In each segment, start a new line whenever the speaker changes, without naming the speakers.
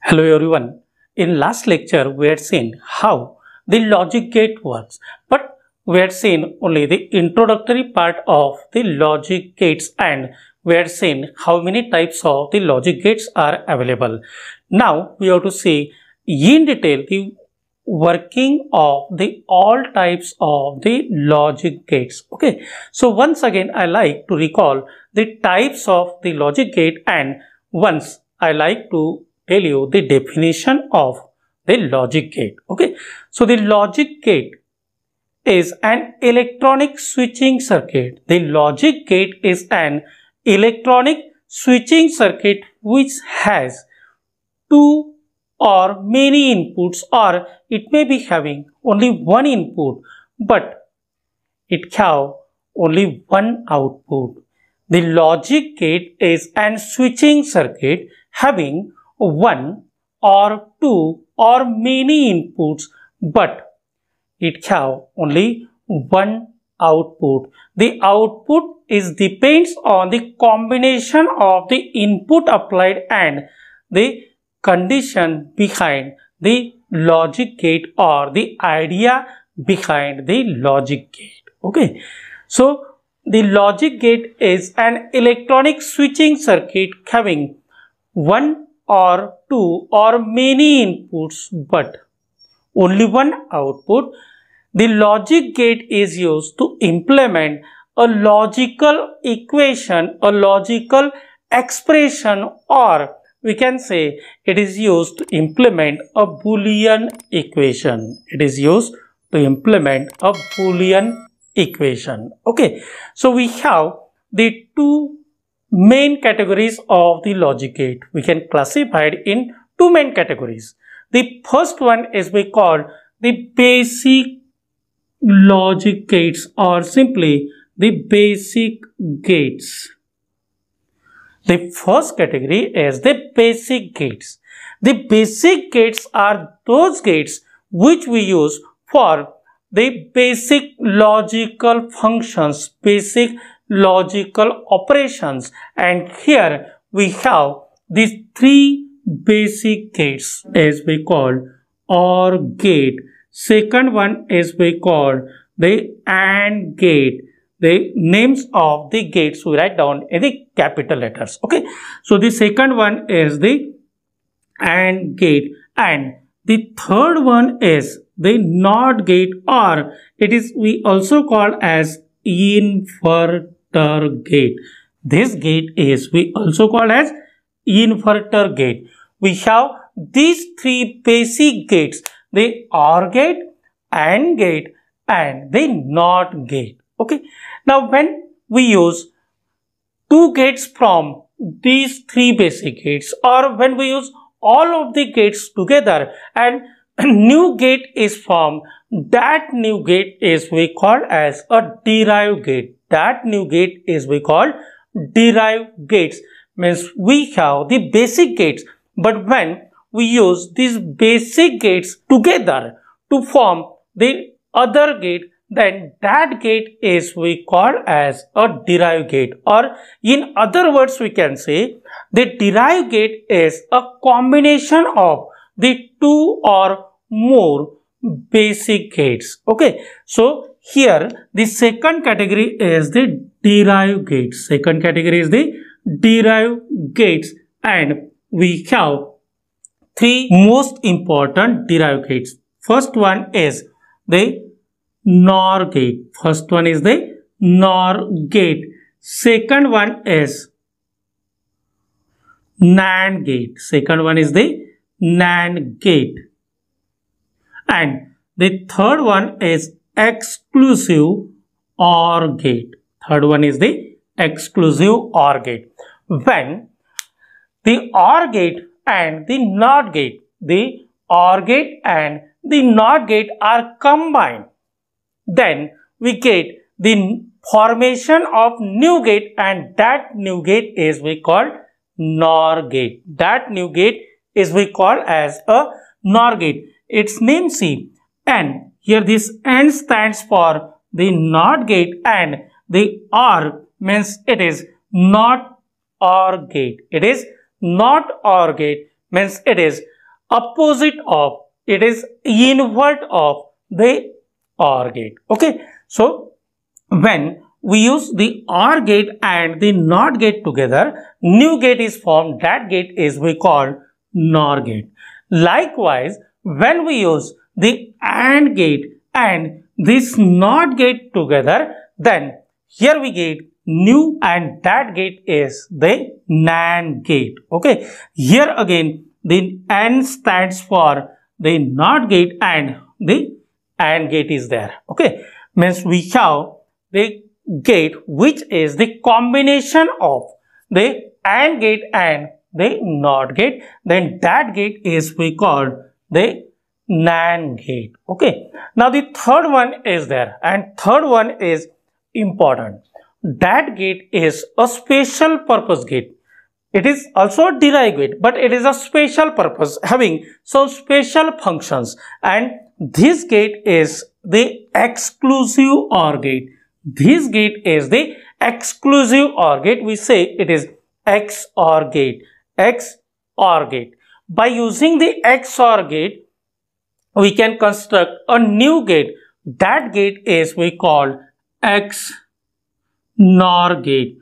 Hello everyone. In last lecture, we had seen how the logic gate works, but we had seen only the introductory part of the logic gates and we had seen how many types of the logic gates are available. Now we have to see in detail the working of the all types of the logic gates. Okay, so once again I like to recall the types of the logic gate, and once I like to tell you the definition of the logic gate. Okay, so the logic gate is an electronic switching circuit. The logic gate is an electronic switching circuit which has two or many inputs, or it may be having only one input but it have only one output. The logic gate is an switching circuit having one or two or many inputs but it have only one output. The output is depends on the combination of the input applied and the condition behind the logic gate or the idea behind the logic gate. Okay, so the logic gate is an electronic switching circuit having one or two or many inputs but only one output. The logic gate is used to implement a logical equation, a logical expression, or we can say it is used to implement a Boolean equation. It is used to implement a Boolean equation. Okay, so we have the two main categories of the logic gate. We can classify it in two main categories. The first one is we call the basic logic gates, or simply the basic gates. The first category is the basic gates. The basic gates are those gates which we use for the basic logical functions, basic logical operations, and here we have these three basic gates as we call OR gate. Second one is we call the AND gate. The names of the gates we write down in the capital letters. Okay, so the second one is the AND gate, and the third one is the NOT gate, or it is we also call as inverter gate. This gate is we also call as inverter gate. We have these three basic gates: the OR gate, AND gate, and the NOT gate. Okay, now when we use two gates from these three basic gates, or when we use all of the gates together and new gate is formed, that new gate is we call as a derived gate. That new gate is we call derived gates. Means we have the basic gates, but when we use these basic gates together to form the other gate, then that gate is we call as a derived gate, or in other words we can say the derived gate is a combination of the two or more basic gates. Okay, so here the second category is the derived gates. Second category is the derived gates, and we have three most important derived gates. First one is the NOR gate. First one is the NOR gate. Second one is NAND gate. Second one is the NAND gate. And the third one is exclusive OR gate. Third one is the exclusive OR gate. When the OR gate and the NOT gate, the OR gate and the NOT gate are combined, then we get the formation of new gate, and that new gate is we call NOR gate. That new gate is we call as a NOR gate. Its name see N. Here this N stands for the NOT gate, and the OR means it is not OR gate. It is not OR gate means it is opposite of, it is invert of the OR gate. Okay, so when we use the OR gate and the NOT gate together, new gate is formed. That gate is we call NOR gate. Likewise, when we use the AND gate and this NOT gate together, then here we get new, and that gate is the NAND gate. Okay, here again the N stands for the NOT gate and the AND gate is there. Okay, means we have the gate which is the combination of the AND gate and the NOT gate, then that gate is we call the NAND gate. Okay, now the third one is there, and third one is important. That gate is a special purpose gate. It is also a derived gate, but it is a special purpose having some special functions, and this gate is the exclusive OR gate. This gate is the exclusive OR gate. We say it is XOR gate. XOR gate. By using the XOR gate, we can construct a new gate. That gate is we call XNOR gate.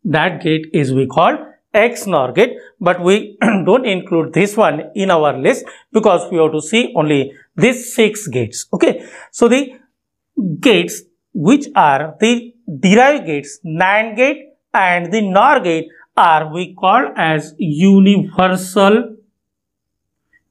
That gate is we call XNOR gate, but we don't include this one in our list because we have to see only these 6 gates. Okay, so the gates which are the derived gates, NAND gate and the NOR gate, are we call as universal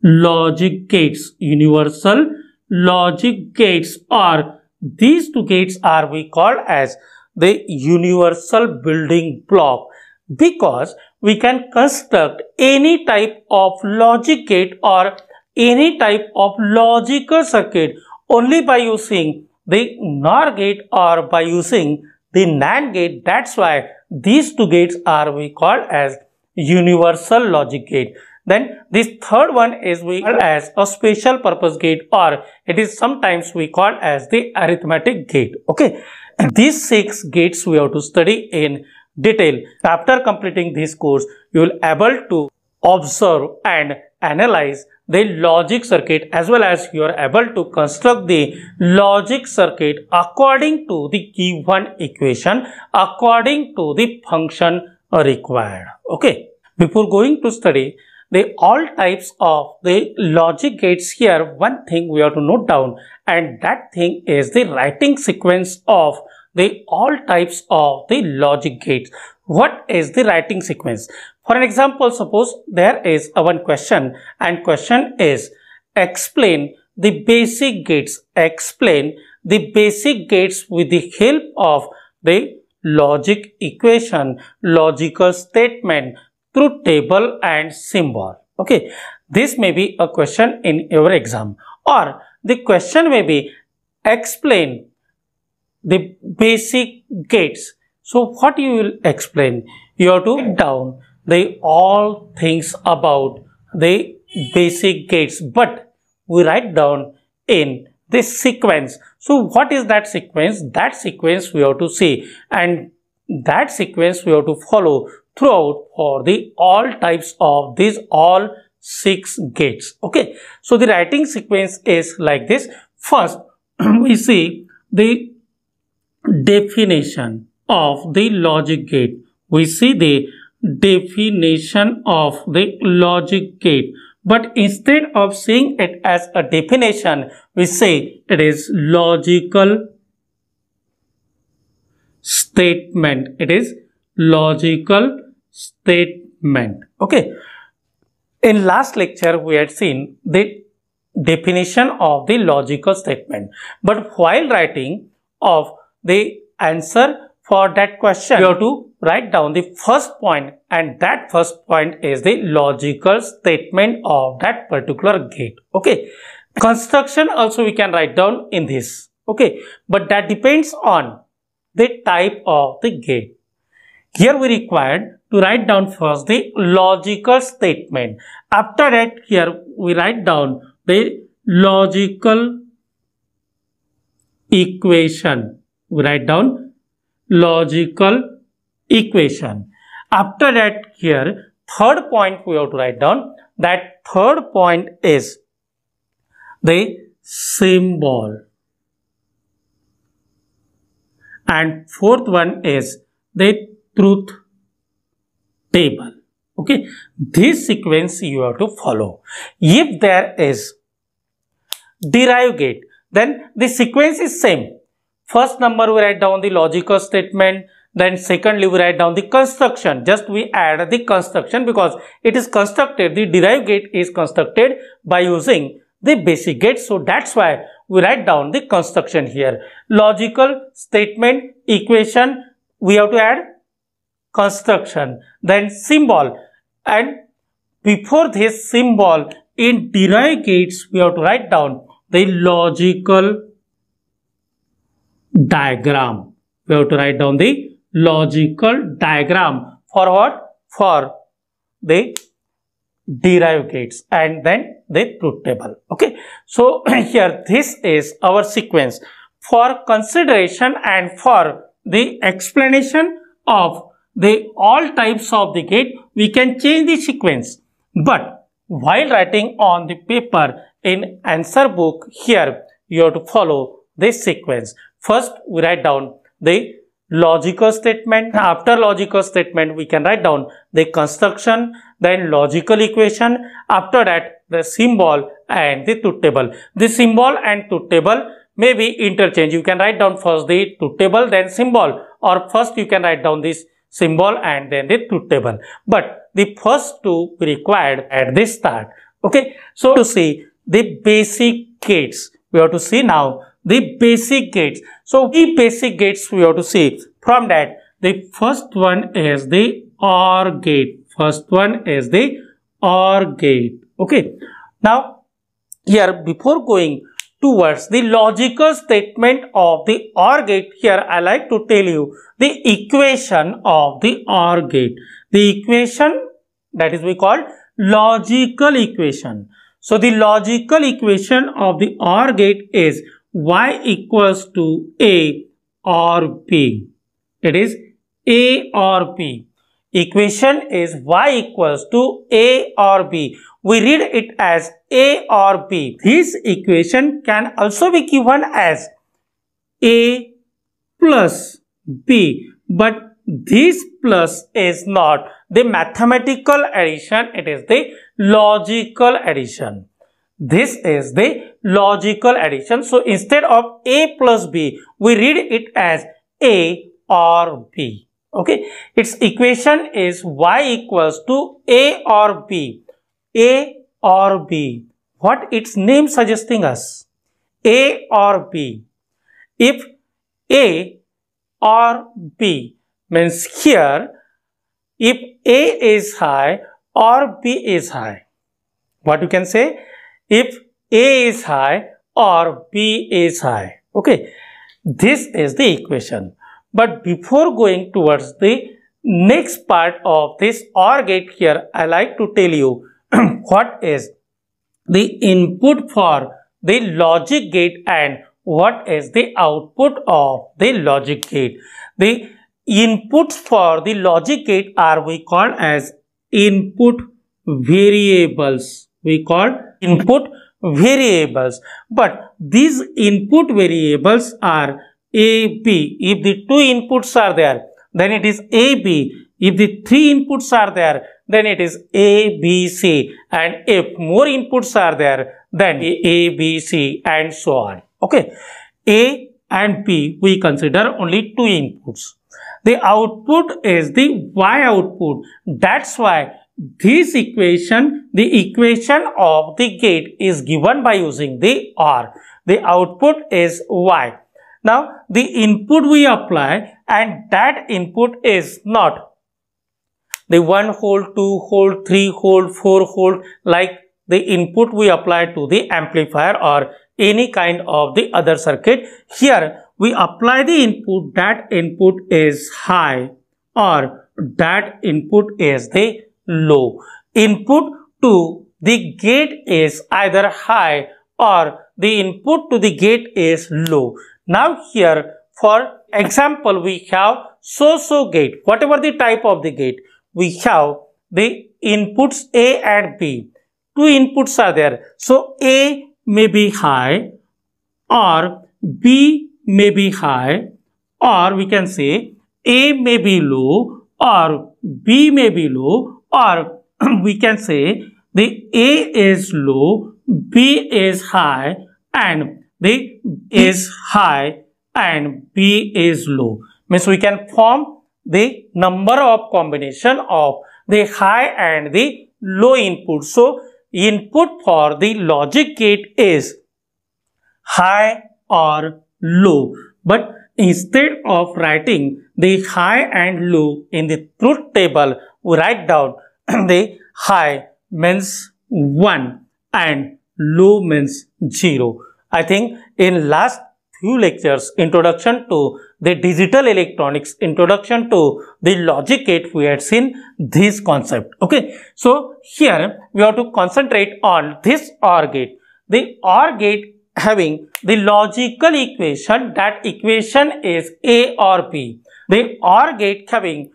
logic gates. Universal logic gates, or these 2 gates are we call as the universal building block, because we can construct any type of logic gate or any type of logical circuit only by using the NOR gate or by using the NAND gate. That's why these 2 gates are we call as universal logic gate. Then this third one is we call as a special purpose gate, or it is sometimes we call as the arithmetic gate. Okay, and these 6 gates we have to study in detail. After completing this course, you will able to observe and analyze the logic circuit, as well as you are able to construct the logic circuit according to the given equation, according to the function required. Okay, before going to study the all types of the logic gates, here one thing we have to note down, and that thing is the writing sequence of the all types of the logic gates. What is the writing sequence? For an example, suppose there is a one question, and question is explain the basic gates. Explain the basic gates with the help of the logic equation, logical statement through table and symbol. Okay, this may be a question in your exam, or the question may be explain the basic gates. So what you will explain? You have to write down the all things about the basic gates, but we write down in this sequence. So what is that sequence? That sequence we have to see, and that sequence we have to follow throughout for the all types of these all 6 gates. Okay, so the writing sequence is like this. First we see the definition of the logic gate. We see the definition of the logic gate, but instead of seeing it as a definition, we say it is logical statement. It is logical statement. Okay, in last lecture we had seen the definition of the logical statement, but while writing of the answer for that question, you have to write down the first point, and that first point is the logical statement of that particular gate. Okay, construction also we can write down in this. Okay, but that depends on the type of the gate. Here we required to write down first the logical statement. After that, here we write down the logical equation. We write down logical equation. After that, here third point we have to write down That third point is the symbol. And fourth one is the truth table. Okay, this sequence you have to follow. If there is derive gate, then the sequence is same. First number we write down the logical statement, then secondly we write down the construction. Just we add the construction because it is constructed, the derive gate is constructed by using the basic gate. So that's why we write down the construction here. Logical statement, equation, we have to add construction, then symbol, and before this symbol in derive gates we have to write down the logical diagram. We have to write down the logical diagram for what? For the derive gates, and then the truth table. Okay, so here this is our sequence. For consideration and for the explanation of the all types of the gate, we can change the sequence, but while writing on the paper in answer book, here you have to follow this sequence. First we write down the logical statement. After logical statement we can write down the construction, then logical equation, after that the symbol and the truth table. The symbol and truth table may be interchange. You can write down first the truth table then symbol, or first you can write down this symbol and then the truth table, but the first two required at the start. Okay, so to see the basic gates, we have to see now the basic gates. So the basic gates we have to see. From that, the first one is the OR gate. First one is the OR gate. Okay, now here before going towards the logical statement of the OR gate, here I like to tell you the equation of the OR gate. The equation that is we call logical equation. So the logical equation of the OR gate is y equals to a or b. It is a or b. Equation is y equals to a or b. We read it as a or b. This equation can also be given as a plus b, but this plus is not the mathematical addition, it is the logical addition. This is the logical addition. So instead of a plus b, we read it as a or b. Okay, its equation is y equals to a or b. A or b. What its name suggesting us? A or b. If a or b means here, if a is high or b is high. What you can say? If a is high or b is high. Okay, this is the equation. But before going towards the next part of this OR gate, here I like to tell you what is the input for the logic gate and what is the output of the logic gate. The inputs for the logic gate are we call as input variables. We call input variables, but these input variables are A, B. If the two inputs are there, then it is A, B. If the three inputs are there, then it is A, B, C. And if more inputs are there, then A, B, C and so on. Okay. A and B we consider only two inputs. The output is the Y output. That's why this equation, the equation of the gate is given by using the OR. The output is Y. Now, the input we apply and that input is not the 1 volt, 2 volt, 3 volt, 4 volt like the input we apply to the amplifier or any kind of the other circuit. Here, we apply the input, that input is high or that input is the low. Input to the gate is either high or the input to the gate is low. Now here for example we have so-so gate, whatever the type of the gate, we have the inputs A and B. two inputs are there. So A may be high or B may be high, or we can say A may be low or B may be low, or we can say the A is low, B is high, and the is high and B is low. Means we can form the number of combination of the high and the low input. So input for the logic gate is high or low. But instead of writing the high and low in the truth table, we write down the high means 1 and low means 0. I think in last few lectures, introduction to the digital electronics, introduction to the logic gate, we had seen this concept. Okay, so here we have to concentrate on this OR gate. The OR gate having the logical equation, that equation is A or B. The OR gate having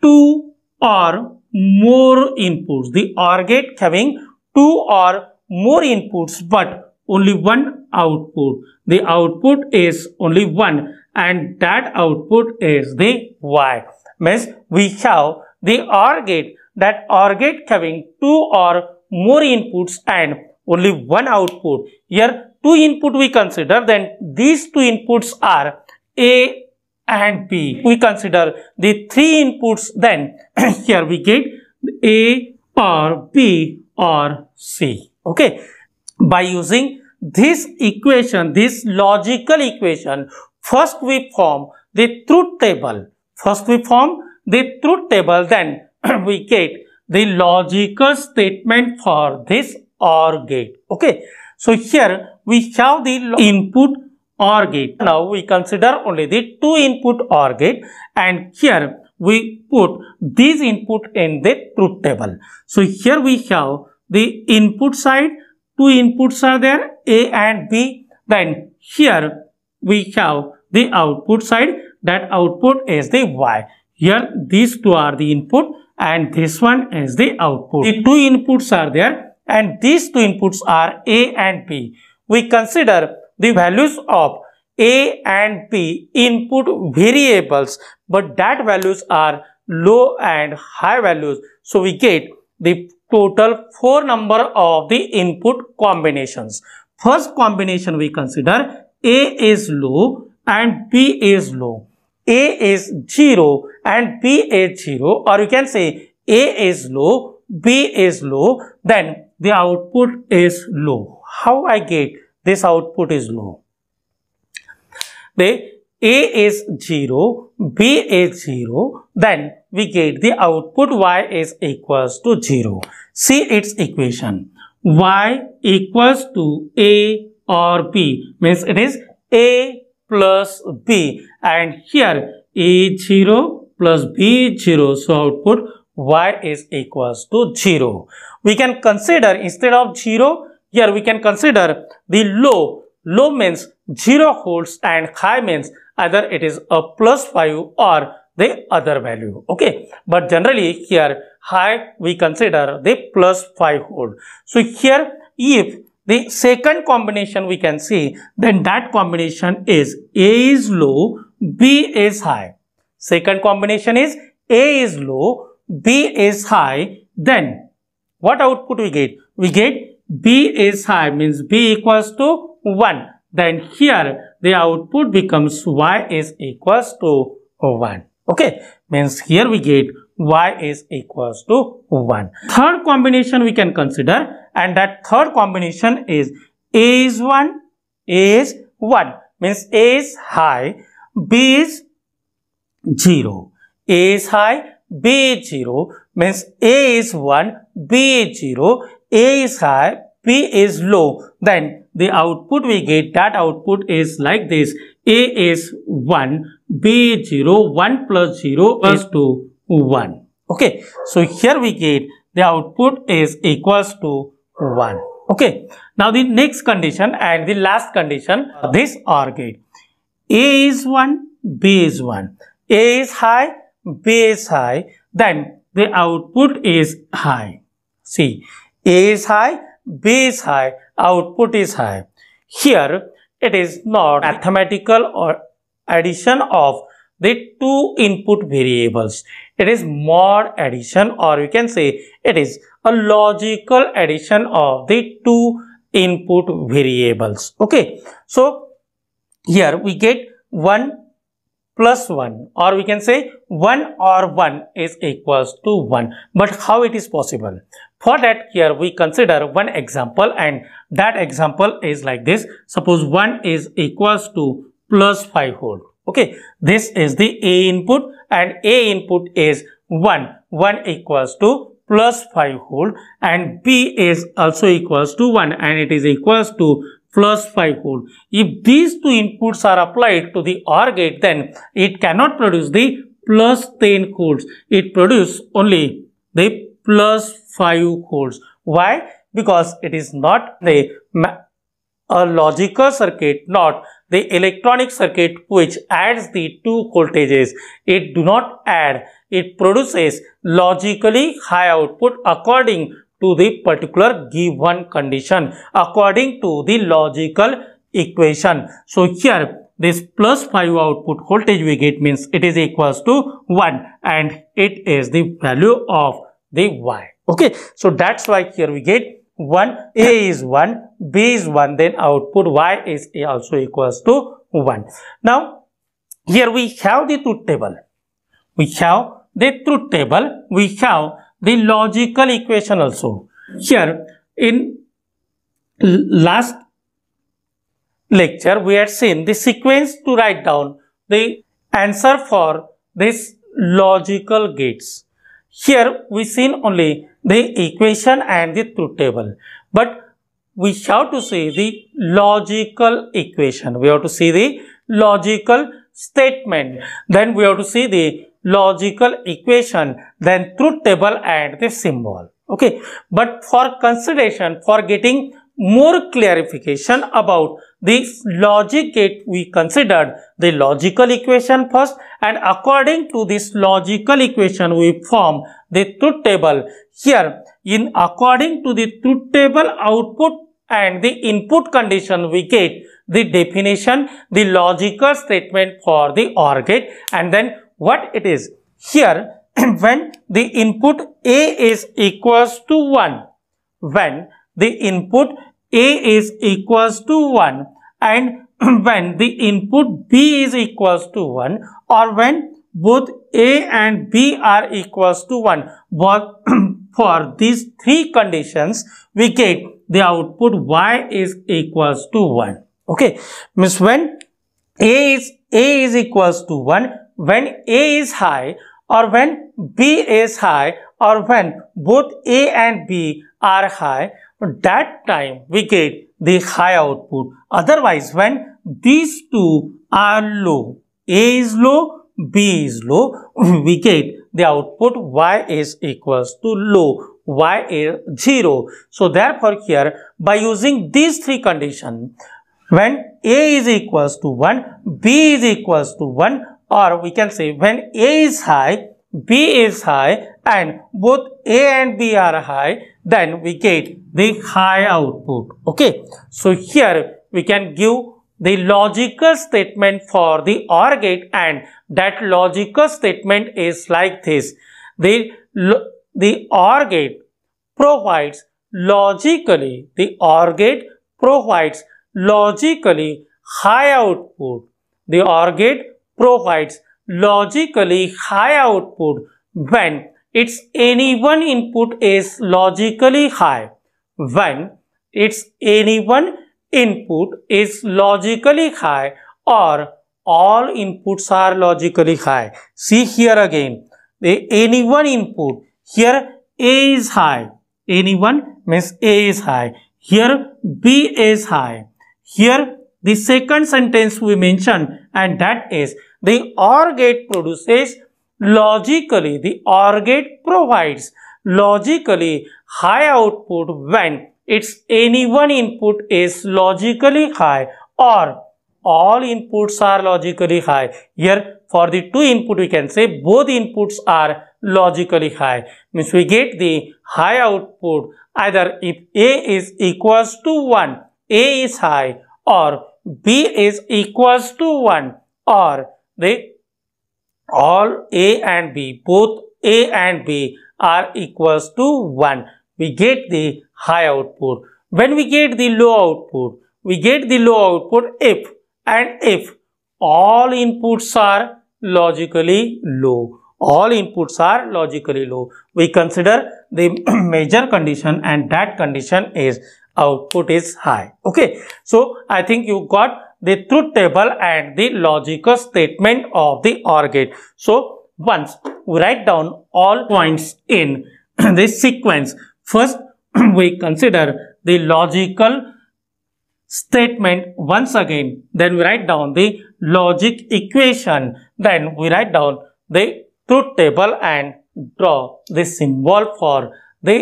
two or more inputs. The OR gate having two or more inputs, but only one output. The output is only one, and that output is the Y. Means we have the OR gate, that OR gate having two or more inputs and only one output. Here two input we consider, then these two inputs are A and B. We consider the three inputs, then here we get A or B or C. Okay. By using this equation, this logical equation, first we form the truth table. Then we get the logical statement for this OR gate. Okay. So here we have the input OR gate. Now we consider only the two input OR gate, and here we put these input in the truth table. So here we have the input side, two inputs are there, A and B. Then here we have the output side, that output is the Y. Here these two are the input and this one is the output. The two inputs are there and these two inputs are A and B. We consider the values of A and B input variables, but that values are low and high values. So we get the total 4 number of the input combinations. First combination we consider A is low and B is low. A is 0 and B is 0, or you can say A is low, B is low, then the output is low. How I get this output is low? The A is 0, B is 0, then we get the output Y is equals to 0. See its equation. Y equals to A or B, means it is A plus B, and here A is 0 plus B is 0, so output Y is equals to 0. We can consider, instead of 0, here we can consider the low. Low means 0 holds and high means either it is a plus 5 or the other value. Okay, but generally here high we consider the plus 5 hold. So here if the second combination we can see, then that combination is A is low, B is high. Second combination is A is low, B is high. Then what output we get? We get B is high, means B equals to 1. Then here the output becomes Y is equals to 1. Okay, means here we get Y is equals to 1. Third combination we can consider, and that third combination is A is 1, A is 1, means A is high, B is 0. A is high, B is 0, means A is 1, B is 0, A is high, B is low. Then the output we get, that output is like this. A is 1, B is 0, 1 plus 0 is to 1. Okay, so here we get the output is equals to 1. Okay, now the next condition and the last condition, this OR gate. A is 1, B is 1. A is high, B is high, then the output is high. See, A is high, B is high, output is high. Here it is not mathematical or addition of the two input variables. It is mod addition, or we can say it is a logical addition of the two input variables. Okay, so here we get 1 plus 1, or we can say 1 or 1 is equals to 1. But how it is possible? For that, here we consider one example, and that example is like this. Suppose 1 is equals to plus 5 volt. Okay, this is the A input, and A input is 1. 1 equals to plus 5 volt, and B is also equals to 1, and it is equals to plus 5 volt. If these two inputs are applied to the OR gate, then it cannot produce the plus 10 volts. It produces only the plus 5 volts. Why? Because it is not a logical circuit, not the electronic circuit which adds the two voltages. It do not add. It produces logically high output according to the particular given condition, according to the logical equation. So here this plus 5 output voltage we get means it is equals to 1, and it is the value of the Y. Okay, so that's why here we get 1, A is 1, B is 1, then output Y is also equals to 1. Now here we have the truth table. We have the truth table. We have the logical equation also. Here in last lecture we had seen the sequence to write down the answer for this logical gates. Here we seen only the equation and the truth table, but we have to see the logical equation. We have to see the logical statement. Then we have to see the logical equation, then truth table and the symbol. Okay, but for consideration, for getting more clarification about this logic gate, we considered the logical equation first, and according to this logical equation we form the truth table. Here in according to the truth table output and the input condition we get the definition, the logical statement for the OR gate, and then what it is. Here when the input A is equals to 1, when the input A is equals to 1, and when the input B is equals to 1, or when both A and B are equals to 1, but for these three conditions we get the output Y is equals to 1. Okay, means when A is equals to 1, when A is high, or when B is high, or when both A and B are high, that time we get the high output. Otherwise, when these two are low, A is low, B is low, we get the output Y is equals to low, Y is 0. So therefore here by using these three conditions, when A is equals to 1, B is equals to 1, or we can say when A is high, B is high, and both A and B are high, then we get the high output. Okay, so here we can give the logical statement for the OR gate, and that logical statement is like this. The OR gate provides logically, the OR gate provides logically high output. The OR gate provides logically high output when its any one input is logically high. When its any one input is logically high, or all inputs are logically high. See here again, the any one input, here A is high, any one means A is high, here B is high, here the second sentence we mentioned, and that is the OR gate produces logically, the OR gate provides logically high output when its any one input is logically high, or all inputs are logically high. Here for the two input we can say both inputs are logically high. Means we get the high output either if A is equals to 1, A is high, or B is equals to 1, or they all A and B, both A and B are equals to 1. We get the high output. When we get the low output, we get the low output if all inputs are logically low. All inputs are logically low. We consider the major condition, and that condition is output is high. Okay. So I think you got the truth table and the logical statement of the OR gate. So once we write down all points in this sequence, first we consider the logical statement once again, then we write down the logic equation, then we write down the truth table and draw the symbol for the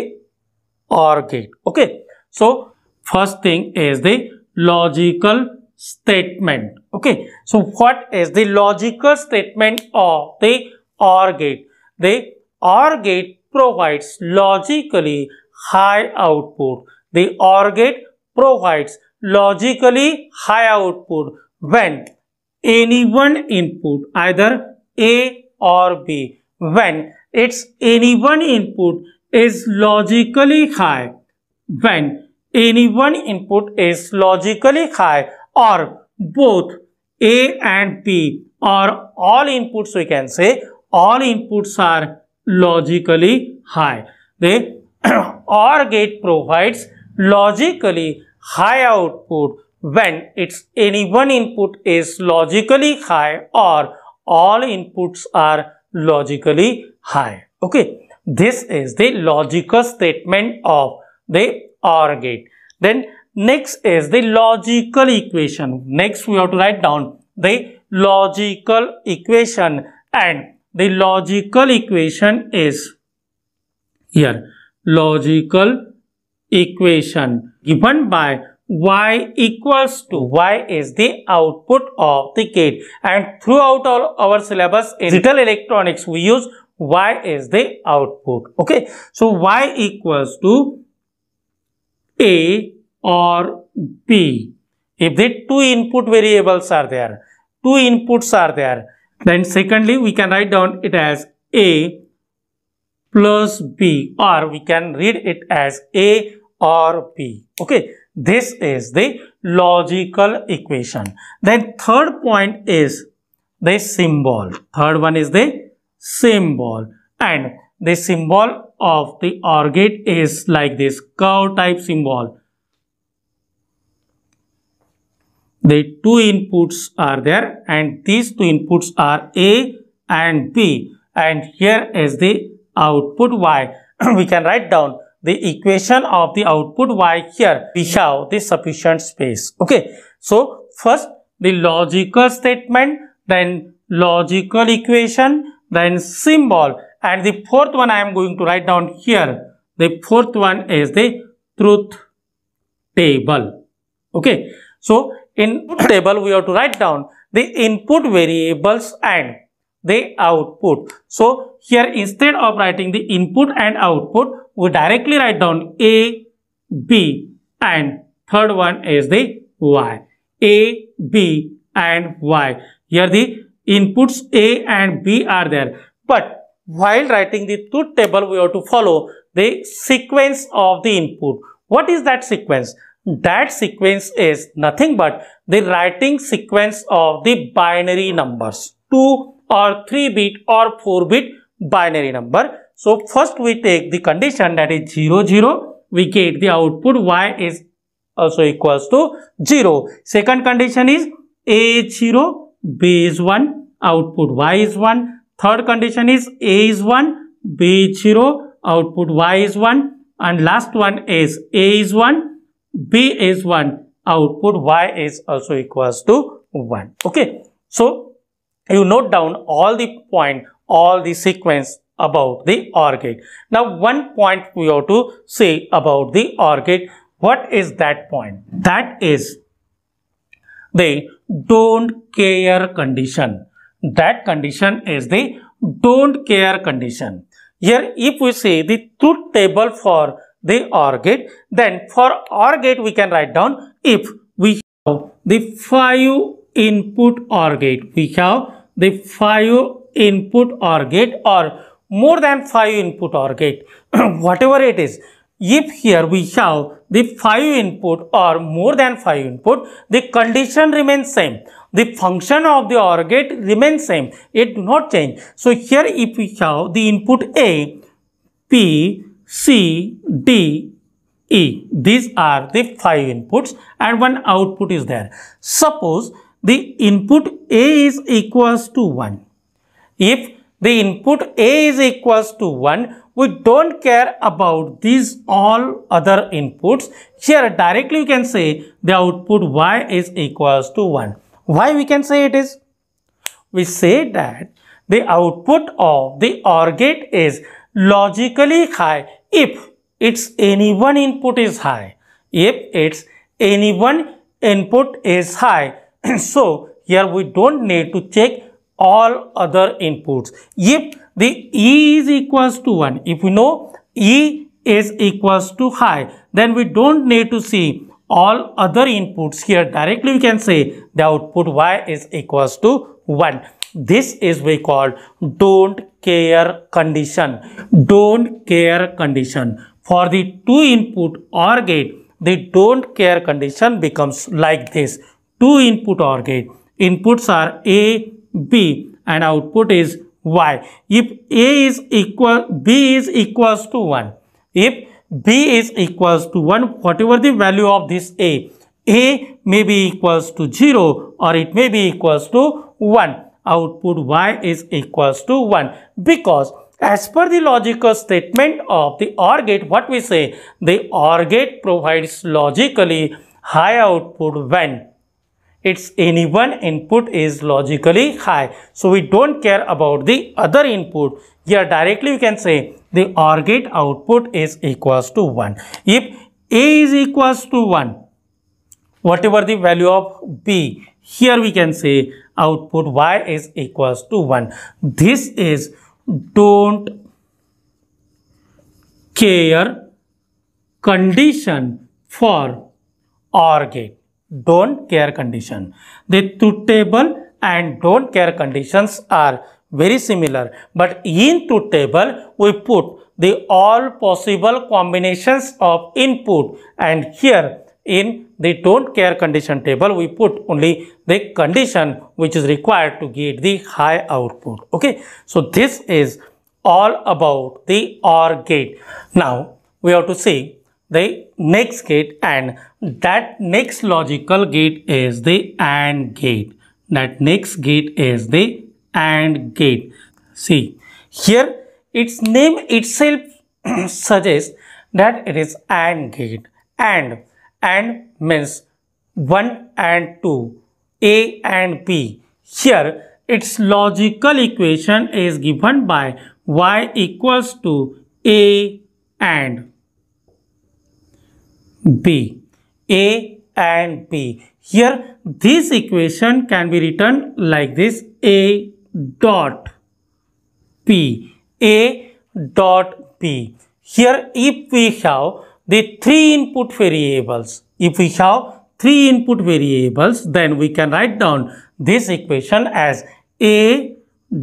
OR gate. Okay. So first thing is the logical statement. Okay. So what is the logical statement of the OR gate? The OR gate provides logically high output. The OR gate provides logically high output when any one input, either A or B, when its any one input is logically high, when any one input is logically high, or both A and B, or all inputs, we can say all inputs are logically high. The OR gate provides logically high output when its any one input is logically high, or all inputs are logically high. Okay. This is the logical statement of the OR gate. Then next is the logical equation. Next we have to write down the logical equation, and the logical equation is here. Logical equation given by y equals to, y is the output of the gate, and throughout all our syllabus in digital electronics we use y is the output. Okay. So y equals to A or B. If the two input variables are there, two inputs are there, then secondly we can write down it as A plus B, or we can read it as A or B. Okay. This is the logical equation. Then third point is the symbol. Third one is the symbol, and the symbol of the OR gate is like this curve type symbol. The two inputs are there, and these two inputs are A and B, and here is the output Y. We can write down the equation of the output Y here. We have the sufficient space. Okay. So first the logical statement, then logical equation, then symbol, and the fourth one I am going to write down here. The fourth one is the truth table. Okay. So in truth table we have to write down the input variables and the output. So here instead of writing the input and output, we directly write down A, B, and third one is the Y. A, B, and Y. Here the inputs A and B are there. But while writing the truth table, we have to follow the sequence of the input. What is that sequence? That sequence is nothing but the writing sequence of the binary numbers. 2 or 3 bit or 4 bit binary number. So first we take the condition that is 0, 0. We get the output Y is also equals to 0. Second condition is A is 0, B is 1, output Y is 1. Third condition is A is 1, B is 0, output Y is 1. And last one is A is 1, B is 1, output Y is also equals to 1. Okay. So you note down all the point, all the sequence about the OR gate. Now one point we have to say about the OR gate. What is that point? That is the don't care condition. That condition is the don't care condition. Here if we see the truth table for the OR gate, then for OR gate we can write down, if we have the 5 input OR gate, we have the 5 input OR gate or more than 5 input OR gate, whatever it is. If here we have the 5 input or more than 5 input, the condition remains same. The function of the OR gate remains same. It do not change. So here if we have the input A, P, C, D, E. These are the 5 inputs and one output is there. Suppose the input A is equals to 1. If the input A is equals to 1, we don't care about these all other inputs. Here directly we can say the output Y is equals to 1. Why we can say it is? We say that the output of the OR gate is logically high if its any one input is high. If its any one input is high, so here we don't need to check all other inputs. If the E is equals to 1, if we know E is equals to high, then we don't need to see all other inputs. Here directly we can say the output Y is equals to 1. This is we call don't care condition. Don't care condition. For the 2 input OR gate, the don't care condition becomes like this. 2 input OR gate. Inputs are A, B and output is Y. If A is equal, B is equals to 1. If B is equals to 1, whatever the value of this A may be equals to 0 or it may be equals to 1. Output Y is equals to 1, because as per the logical statement of the OR gate, what we say, the OR gate provides logically high output when its any one input is logically high. So we don't care about the other input. Here directly we can say the OR gate output is equals to 1. If A is equals to 1, whatever the value of B, here we can say output Y is equals to 1. This is don't care condition for OR gate. Don't care condition. The truth table and don't care conditions are very similar, but in truth table we put the all possible combinations of input, and here in the don't care condition table we put only the condition which is required to get the high output. Okay, so this is all about the OR gate. Now we have to see the next gate, and that next logical gate is the AND gate. That next gate is the AND gate. See, here its name itself suggests that it is AND gate. And means 1 and 2, A and B. Here its logical equation is given by Y equals to A and B. A and B. Here this equation can be written like this: A dot P. A dot B. Here if we have the 3 input variables, then we can write down this equation as A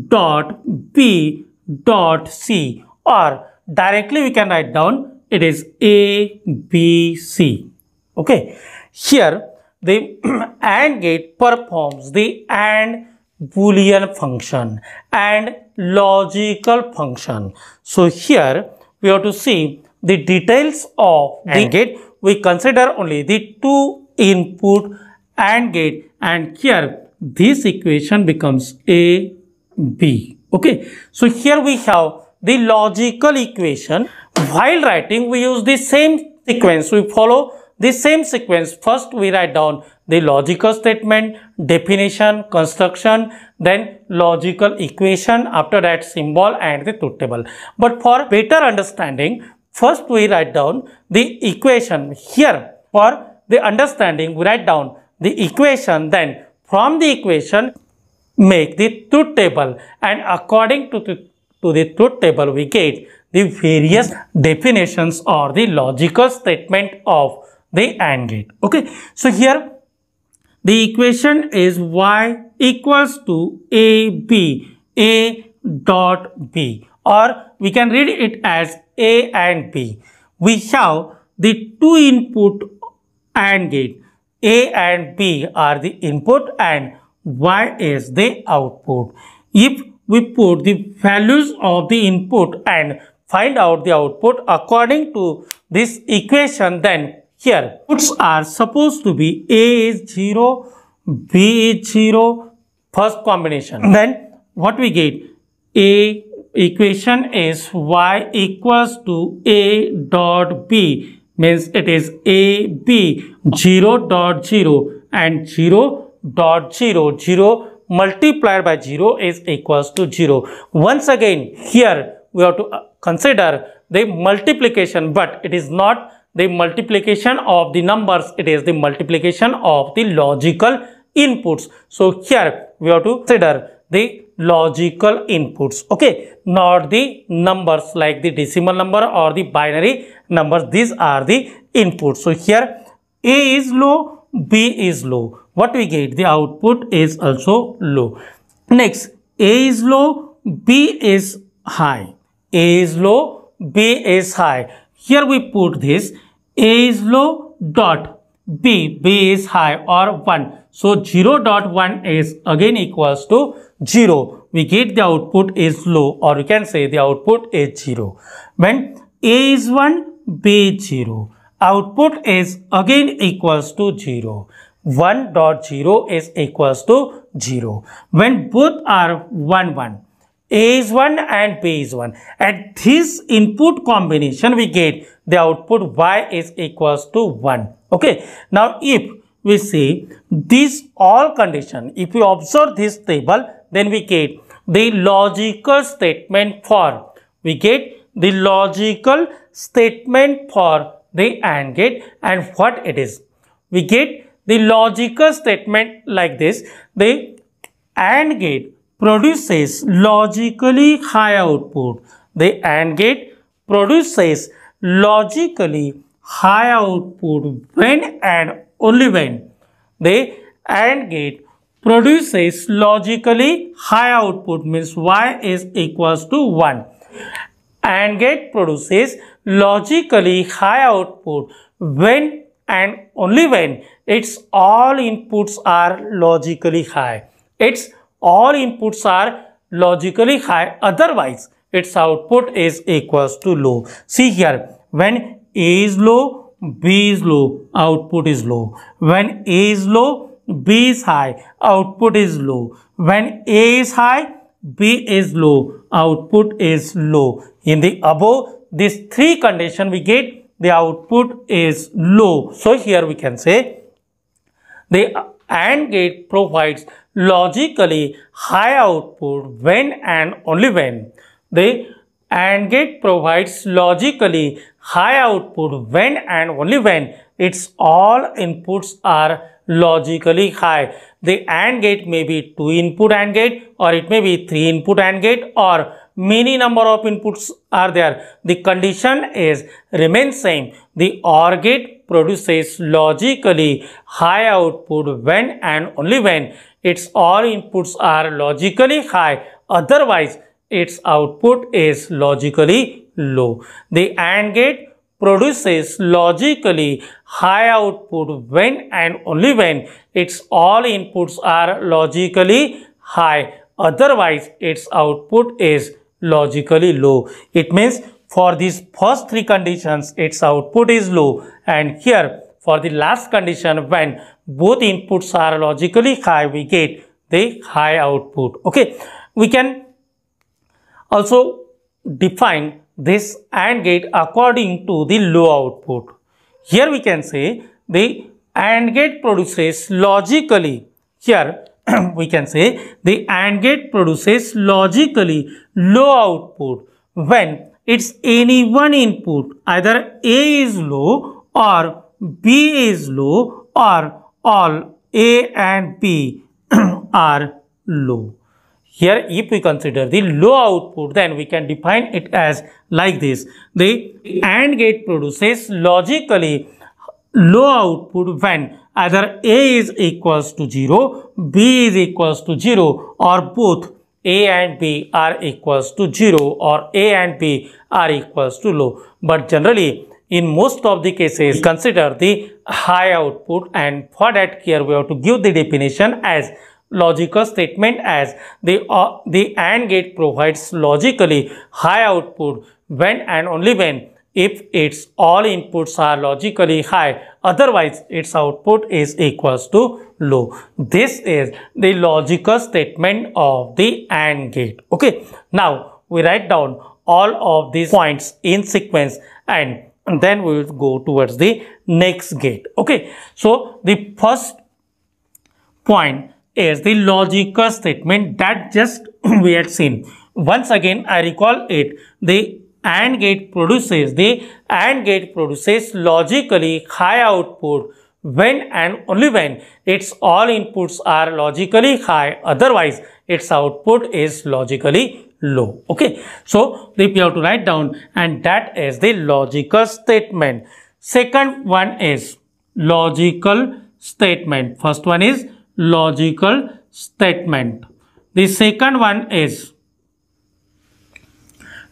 dot B dot C, or directly we can write down it is A, B, C. Okay. Here the AND gate performs the AND Boolean function and logical function. So here we have to see the details of AND gate. We consider only the 2 input AND gate, and here this equation becomes A, B. Okay. So here we have the logical equation. While writing we use the same sequence. We follow the same sequence. First we write down the logical statement, definition, construction, then logical equation, after that symbol and the truth table. But for better understanding, first we write down the equation. Here for the understanding we write down the equation, then from the equation make the truth table, and according to the truth table we get the various definitions or the logical statement of the AND gate. Okay, so here the equation is y equals to a dot b, or we can read it as a and b. We have the two input AND gate. A and B are the input and Y is the output. If we put the values of the input and find out the output according to this equation, then here inputs are supposed to be A is 0, B is 0, first combination. Then what we get? A equation is Y equals to A dot B, means it is A B 0 dot 0 and 0 dot 0, 0 multiplied by 0 is equals to 0. Once again here we have to consider the multiplication, but it is not the multiplication of the numbers, it is the multiplication of the logical inputs. So here we have to consider the logical inputs, okay, not the numbers like the decimal number or the binary numbers. These are the inputs. So here A is low, B is low. What we get? The output is also low. Next, A is low, B is high. A is low, B is high. Here we put this A is low dot B is high or 1. So 0 dot 1 is again equals to 0. We get the output is low, or we can say the output is 0. When A is 1, B is 0. Output is again equals to 0. 1 dot 0 is equals to 0. When both are 1, 1. A is 1 and B is 1. At this input combination we get the output Y is equals to 1. Okay. Now if we see this all condition, if we observe this table, then we get the logical statement for, we get the logical statement for the AND gate, and what it is. We get the logical statement like this: the AND gate produces logically high output. The AND gate produces logically high output when and only when the AND gate produces logically high output, means Y is equals to 1. AND gate produces logically high output when and only when its all inputs are logically high. Its all inputs are logically high, otherwise its output is equals to low. See here, when A is low, B is low, output is low. When A is low, B is high, output is low. When A is high, B is low, output is low. In the above these three conditions we get the output is low. So here we can say the AND gate provides logically high output when and only when. The AND gate provides logically high output when and only when its all inputs are logically high. The AND gate may be 2 input AND gate, or it may be 3 input AND gate, or many number of inputs are there. The condition is remains same. The OR gate produces logically high output when and only when its all inputs are logically high, otherwise its output is logically low. The AND gate produces logically high output when and only when its all inputs are logically high, otherwise its output is logically low. It means for these first three conditions its output is low, and here for the last condition when both inputs are logically high we get the high output. Okay, we can also define this AND gate according to the low output. Here we can say the AND gate produces logically, here we can say the AND gate produces logically low output when it's any one input, either A is low or B is low or all A and B are low. Here, if we consider the low output, then we can define it as like this. The AND gate produces logically low output when either A is equals to 0, B is equals to 0, or both A and B are equals to 0, or A and B are equals to low. But generally, in most of the cases, consider the high output, and for that here we have to give the definition as logical statement as the AND gate provides logically high output when and only when if its all inputs are logically high, otherwise its output is equals to low. This is the logical statement of the AND gate. Okay, now we write down all of these points in sequence and then we will go towards the next gate. Okay, so the first point is the logical statement that just we had seen. Once again, I recall it. The AND gate produces logically high output when and only when its all inputs are logically high, otherwise its output is logically low. Okay, so we have to write down, and that is the logical statement. Second one is logical statement. First one is logical statement. The second one is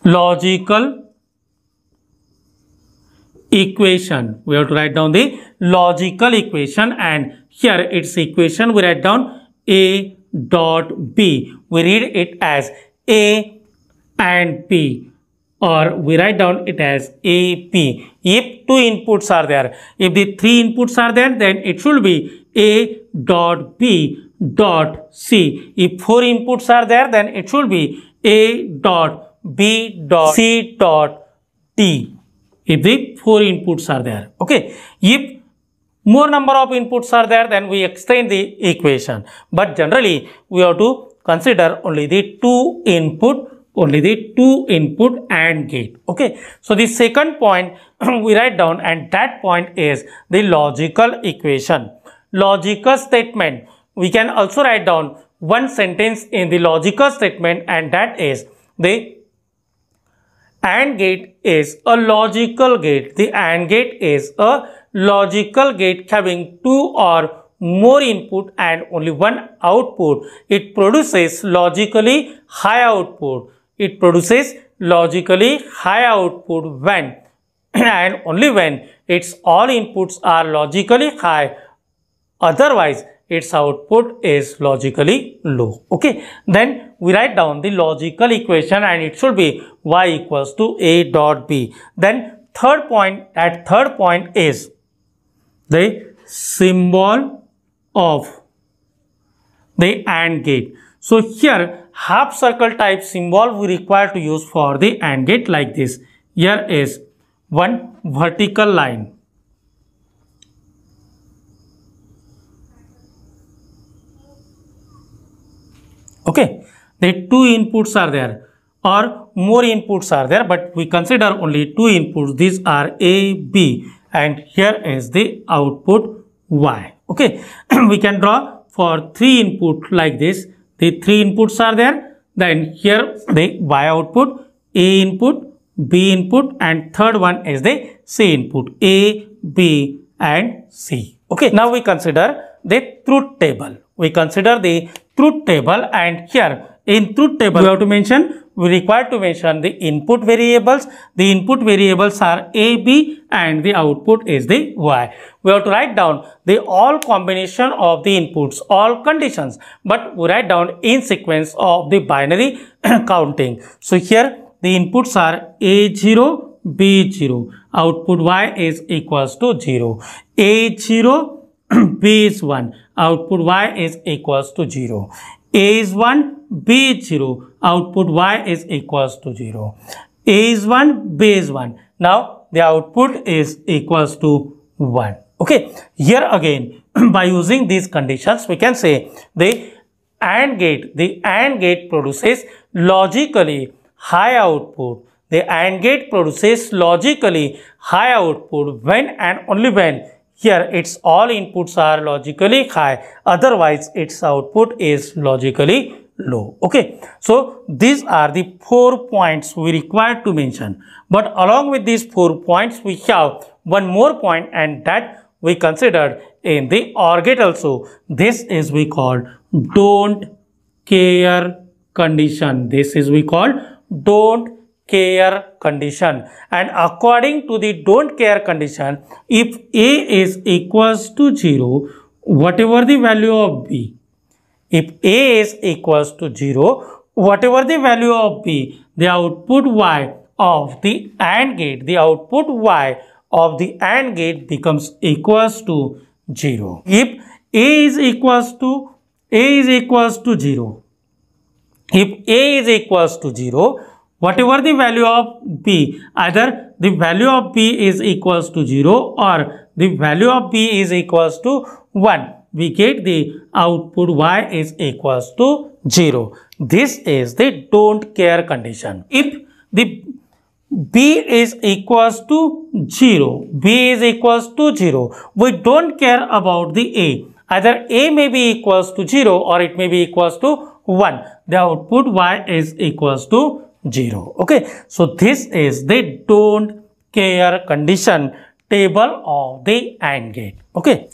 logical equation. We have to write down the logical equation, and here its equation we write down A dot B. We read it as A and B, or we write down it as AP. If two inputs are there, if the three inputs are there, then it should be A dot B dot C. If four inputs are there, then it should be A dot B dot C dot D. If the four inputs are there. Okay. If more number of inputs are there, then we extend the equation. But generally, we have to consider only the two input AND gate. Okay, so the second point we write down, and that point is the logical equation. Logical statement, we can also write down one sentence in the logical statement, and that is the AND gate is a logical gate. The AND gate is a logical gate having two or more input and only one output. It produces logically high output. It produces logically high output when and only when its all inputs are logically high, otherwise its output is logically low. Okay, then we write down the logical equation, and it should be y equals to A dot B. Then third point is the symbol of the AND gate. So here half circle type symbol we require to use for the AND gate like this. Here is one vertical line. Okay, the two inputs are there or more inputs are there, but we consider only two inputs. These are A, B, and here is the output Y. Okay, we can draw for three input like this. The three inputs are there. Then here the Y output, A input, B input, and third one is the C input, A, B, and C. Okay, now we consider the truth table. We consider the truth table, and here in truth table we require to mention the input variables. The input variables are A, B, and the output is the Y. We have to write down the all combination of the inputs, all conditions, but we write down in sequence of the binary counting. So here the inputs are A0, B0, output Y is equals to 0. A0, B is 1, output Y is equals to 0. A is 1, B is 0, output Y is equals to 0. A is 1, B is 1. Now the output is equals to 1. Okay, here again by using these conditions we can say the AND gate produces logically high output. The AND gate produces logically high output when and only when here its all inputs are logically high, otherwise its output is logically low. Okay, so these are the 4 points we require to mention, but along with these 4 points we have one more point, and that we considered in the OR gate also. This is we call don't care condition. This is we call don't care condition, and according to the don't care condition, if A is equals to 0, whatever the value of B, if A is equals to 0, whatever the value of B, the output Y of the AND gate, the output Y of the AND gate becomes equals to 0. If A is equals to 0, if A is equals to 0, whatever the value of B, either the value of B is equals to 0 or the value of B is equals to 1, we get the output Y is equals to 0. This is the don't care condition. If the B is equals to 0, B is equals to 0, we don't care about the A. Either A may be equals to 0 or it may be equals to 1. The output Y is equals to 0. Okay, so this is the don't care condition table of the AND gate. Okay,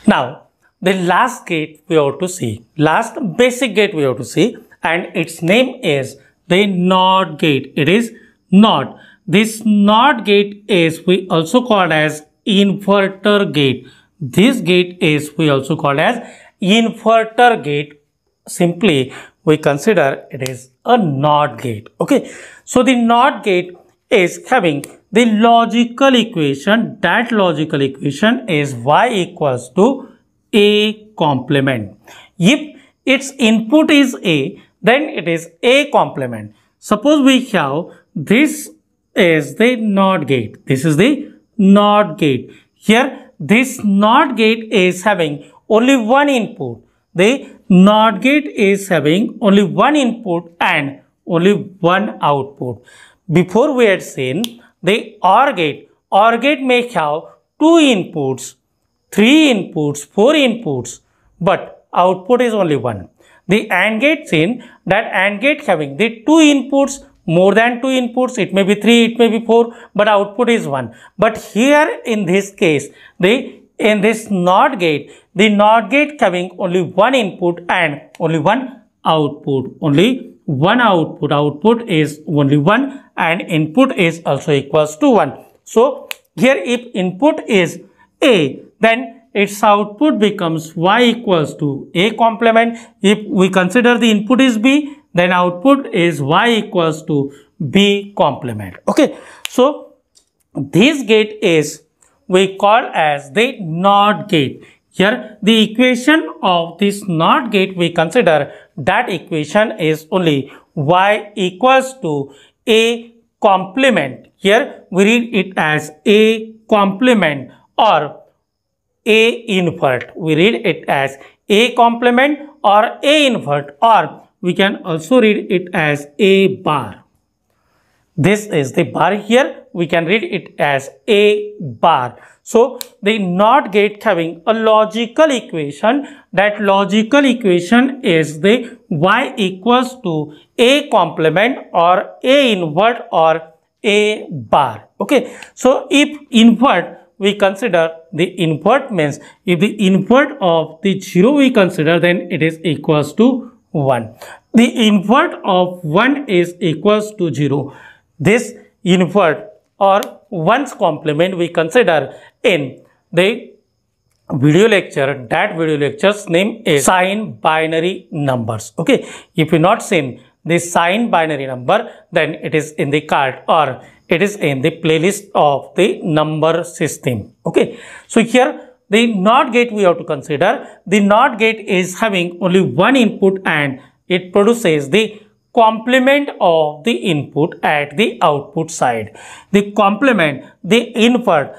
now the last gate we have to see, last basic gate we have to see, and its name is the NOT gate. It is NOT. This NOT gate is we also called as inverter gate. This gate is we also called as inverter gate. Simply we consider it is a NOT gate. Okay, so the NOT gate is having the logical equation. That logical equation is Y equals to A complement. If its input is A, then it is A complement. Suppose we have this is the NOT gate. This is the NOT gate. Here this NOT gate is having only one input. The NOT gate is having only one input and only one output. Before we had seen the OR gate. OR gate may have 2 inputs, 3 inputs, 4 inputs, but output is only 1. The AND gate seen that AND gate having the 2 inputs, more than 2 inputs, it may be 3, it may be 4, but output is 1. But here in this case, in this NOT gate, the NOT gate having only one input and only one output. Only one output. Output is only 1 and input is also equals to 1. So here if input is A, then its output becomes Y equals to A complement. If we consider the input is B, then output is Y equals to B complement. Okay, so this gate is we call as the NOT gate. Here the equation of this NOT gate we consider that equation is only Y equals to A complement. Here we read it as A complement or A invert. We read it as A complement or A invert, or we can also read it as A bar. This is the bar here. We can read it as A bar. So the NOT gate having a logical equation. That logical equation is the Y equals to A complement or A invert or A bar. Okay. So if invert, we consider the invert means if the invert of the 0 we consider, then it is equals to 1. The invert of 1 is equals to 0. This invert or 1's complement we consider in the video lecture. That video lecture's name is Sign Binary Numbers. Okay, if you not seen this sign binary number, then it is in the card or it is in the playlist of the number system. Okay, so here the NOT gate we have to consider. The NOT gate is having only one input and it produces the complement of the input at the output side. The complement, the invert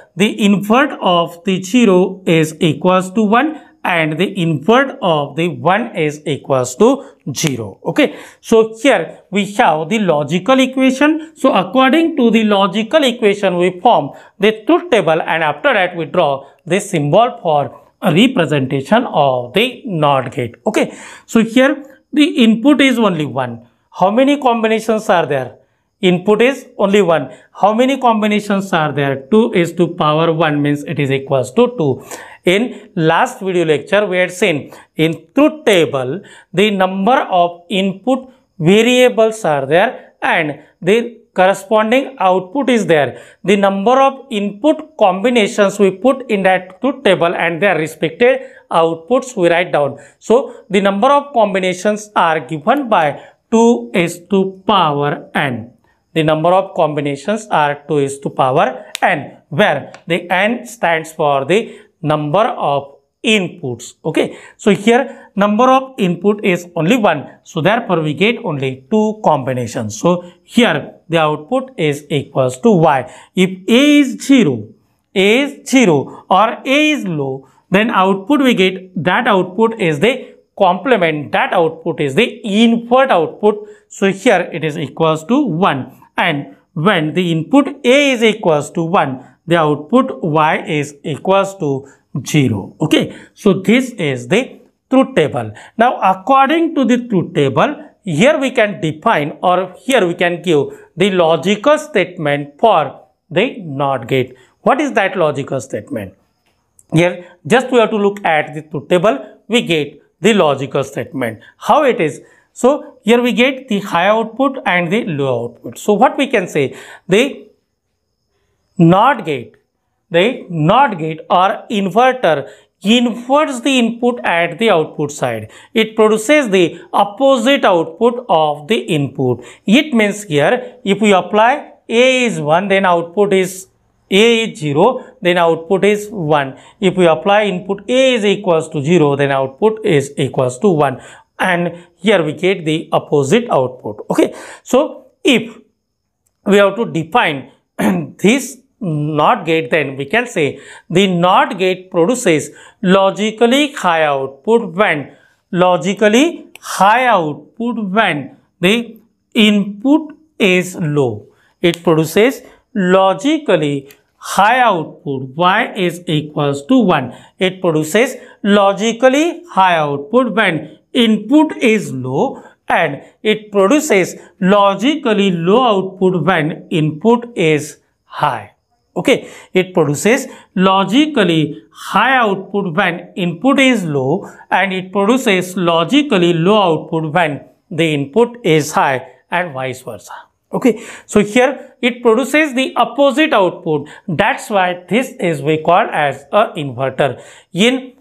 of the 0 is equals to 1 and the invert of the 1 is equals to 0. Okay, so here we have the logical equation. So according to the logical equation, we form the truth table, and after that we draw the symbol for a representation of the NOT gate. Okay, so here the input is only 1. How many combinations are there? Input is only 1. How many combinations are there? 2 is to power 1 means it is equals to 2. In last video lecture, we had seen in truth table, the number of input variables are there and the corresponding output is there. The number of input combinations we put in that truth table and their respective outputs we write down. So, the number of combinations are given by 2 is to power n. The number of combinations are 2 is to power n, where the n stands for the number of inputs. Okay, so here number of input is only 1, so therefore we get only 2 combinations. So here the output is equals to y. If A is 0 or A is low, then output we get, that output is the complement, that output is the invert output. So here it is equals to 1, and when the input A is equals to 1, the output y is equals to 0. Okay, so this is the truth table. Now according to the truth table, here we can define, or here we can give the logical statement for the NOT gate. What is that logical statement? Here just we have to look at the truth table, we get the logical statement. How it is? So here we get the high output and the low output. So what we can say, the NOT gate or inverter inverts the input at the output side. It produces the opposite output of the input. It means here if we apply A is 1, then output is A is 0, then output is 1. If we apply input A is equals to 0, then output is equals to 1. And here we get the opposite output. Okay, so if we have to define this NOT gate, then we can say the NOT gate produces logically high output when the input is low. It produces logically high output, y is equals to 1. It produces logically high output when input is low, and it produces logically low output when input is high. Okay, it produces logically high output when input is low, and it produces logically low output when the input is high, and vice versa. Okay, so here it produces the opposite output. That's why this is we call as a inverter. In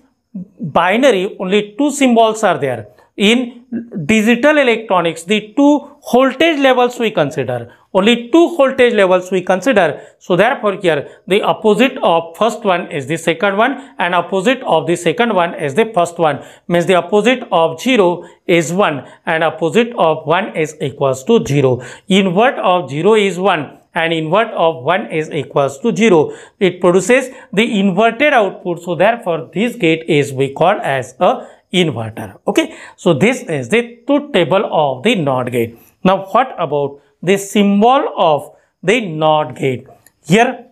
binary, only 2 symbols are there. In digital electronics, the 2 voltage levels we consider. Only 2 voltage levels we consider. So therefore here the opposite of first one is the second one, and opposite of the second one is the first one. Means the opposite of 0 is 1 and opposite of 1 is equals to 0. Invert of 0 is 1 and invert of 1 is equals to 0. It produces the inverted output. So therefore this gate is we call as a inverter. Okay, so this is the truth table of the NOT gate. Now what about the symbol of the NOT gate? Here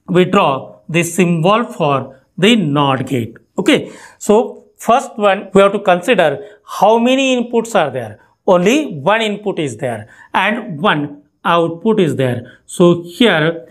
we draw the symbol for the NOT gate. Okay, so first one we have to consider how many inputs are there. Only one input is there and one output is there. So here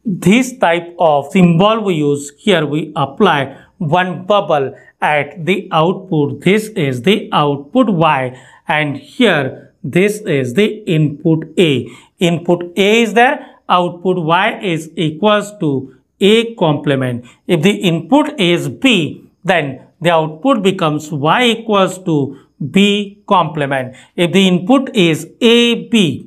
this type of symbol we use, here we apply one bubble at the output. This is the output y, and here this is the input A. Input A is there, output y is equals to A complement. If the input is B, then the output becomes y equals to B complement. If the input is AB,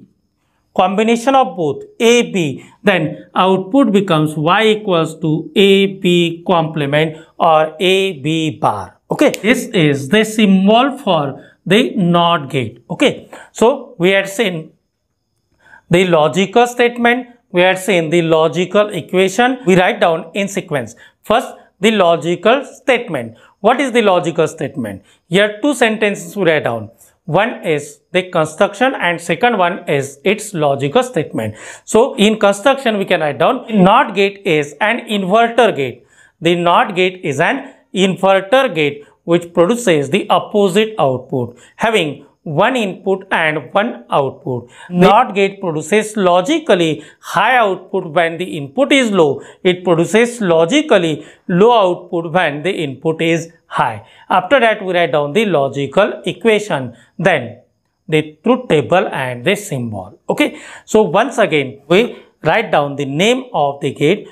combination of both AB, then output becomes y equals to AB complement or AB bar. Okay, this is the symbol for the NOT gate. Okay, so we had seen the logical statement, we had seen the logical equation. We write down in sequence. First, the logical statement. What is the logical statement? Here two sentences we write down. One is the construction and second one is its logical statement. So in construction we can write down NOT gate is an inverter gate. The NOT gate is an inverter gate which produces the opposite output having one input and one output. NOT gate produces logically high output when the input is low. It produces logically low output when the input is high. After that we write down the logical equation, then the truth table and the symbol. Okay. So once again we write down the name of the gate,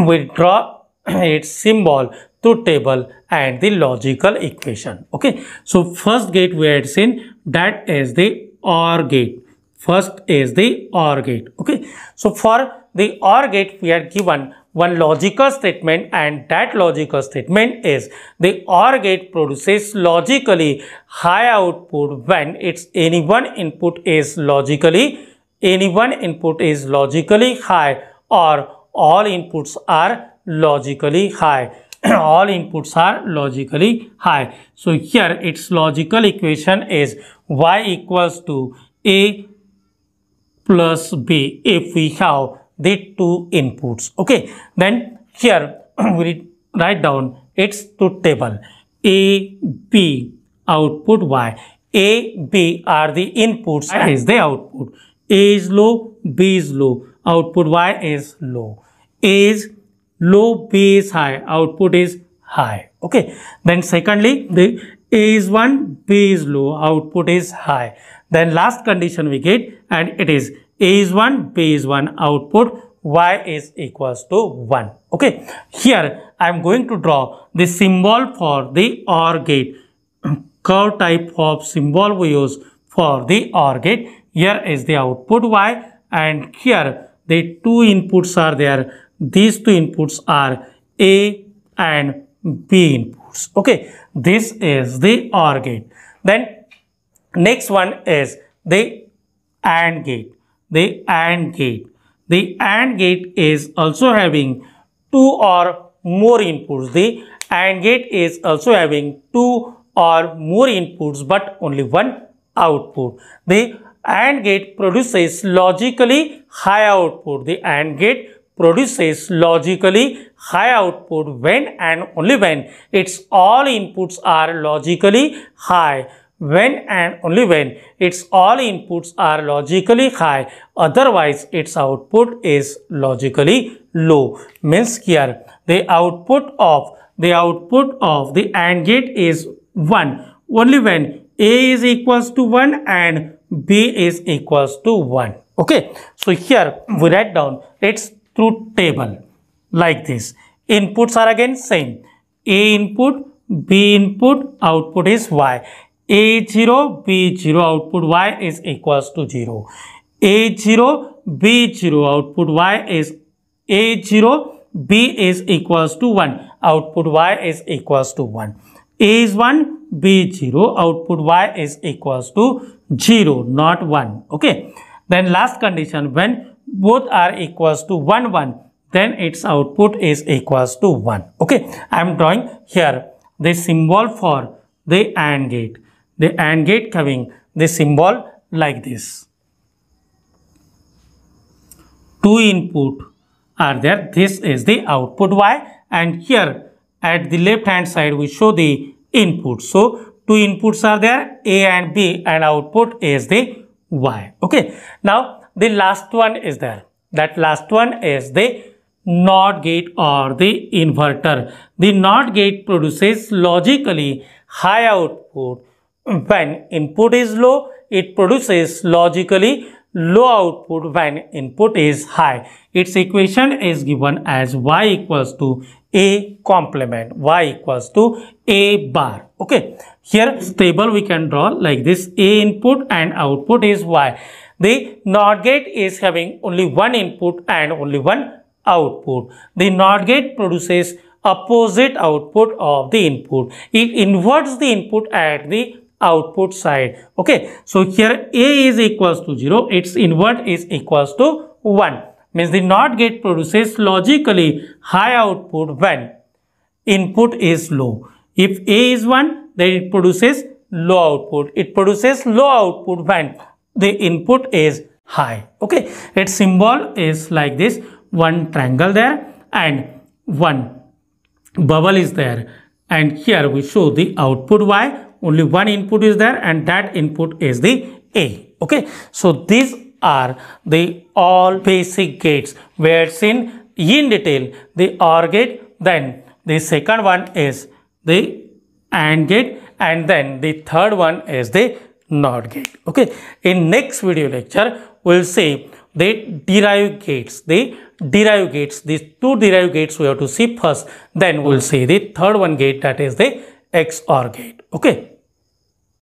we draw its symbol, truth table and the logical equation. Okay. So first gate we had seen, that is the OR gate. First is the OR gate. Okay. So for the OR gate we are given one logical statement, and that logical statement is the OR gate produces logically high output when its any one input is logically high or all inputs are logically high. All inputs are logically high. So here its logical equation is y equals to a plus b if we have the two inputs. Okay. Then here we write down its truth table. A, B, output y. A, B are the inputs, y is the output. A is low, B is low, output y is low. A is low, B is high, output is high. Okay. Then secondly, the A is 1, B is low, output is high. Then last condition we get, and it is A is 1, B is 1, output y is equals to 1. Okay. Here I am going to draw the symbol for the OR gate. Curve type of symbol we use for the OR gate. Here is the output y, and here the two inputs are there. These two inputs are A and B inputs. Okay. This is the OR gate. Then next one is the AND gate. The AND gate. The AND gate is also having two or more inputs. The AND gate is also having two or more inputs but only one output. The AND gate produces logically high output. The AND gate produces logically high output when and only when its all inputs are logically high. When and only when its all inputs are logically high, otherwise its output is logically low. Means here the output of the AND gate is 1 only when A is equals to 1 and B is equals to 1. Okay. So here we write down its truth table like this. Inputs are again same. A input, B input, output is Y. A0, B0, output Y is equals to 0. A0, B0, output Y is A0, B is equals to 1. Output Y is equals to 1. A is 1, B0, output Y is equals to 0, not 1. Okay. Then last condition, when both are equals to 1, 1, then its output is equals to 1. Okay. I am drawing here the symbol for the AND gate. The AND gate having the symbol like this. Two input are there. This is the output Y, and here at the left hand side we show the input. So two inputs are there, A and B, and output is the Y. Okay. Now the last one is there. That last one is the NOT gate or the inverter. The NOT gate produces logically high output. When input is low, it produces logically low output when input is high. Its equation is given as y equals to A complement, y equals to A bar. Okay. Here table we can draw like this. A input and output is Y. The NOT gate is having only one input and only one output. The NOT gate produces opposite output of the input. It inverts the input at the output side. Okay. So here A is equals to 0. Its invert is equals to 1. Means the NOT gate produces logically high output when input is low. If A is 1, then it produces low output. It produces low output when the input is high. Okay, its symbol is like this, one triangle there and one bubble is there, and here we show the output Y. Only one input is there and that input is the A. Okay, so these are the all basic gates where seen in detail the OR gate, then the second one is the AND gate, and then the third one is the NOT gate. Okay, in next video lecture we'll see the derived gates. These two derived gates we have to see first, then we'll see the third one gate, that is the XOR gate. Okay.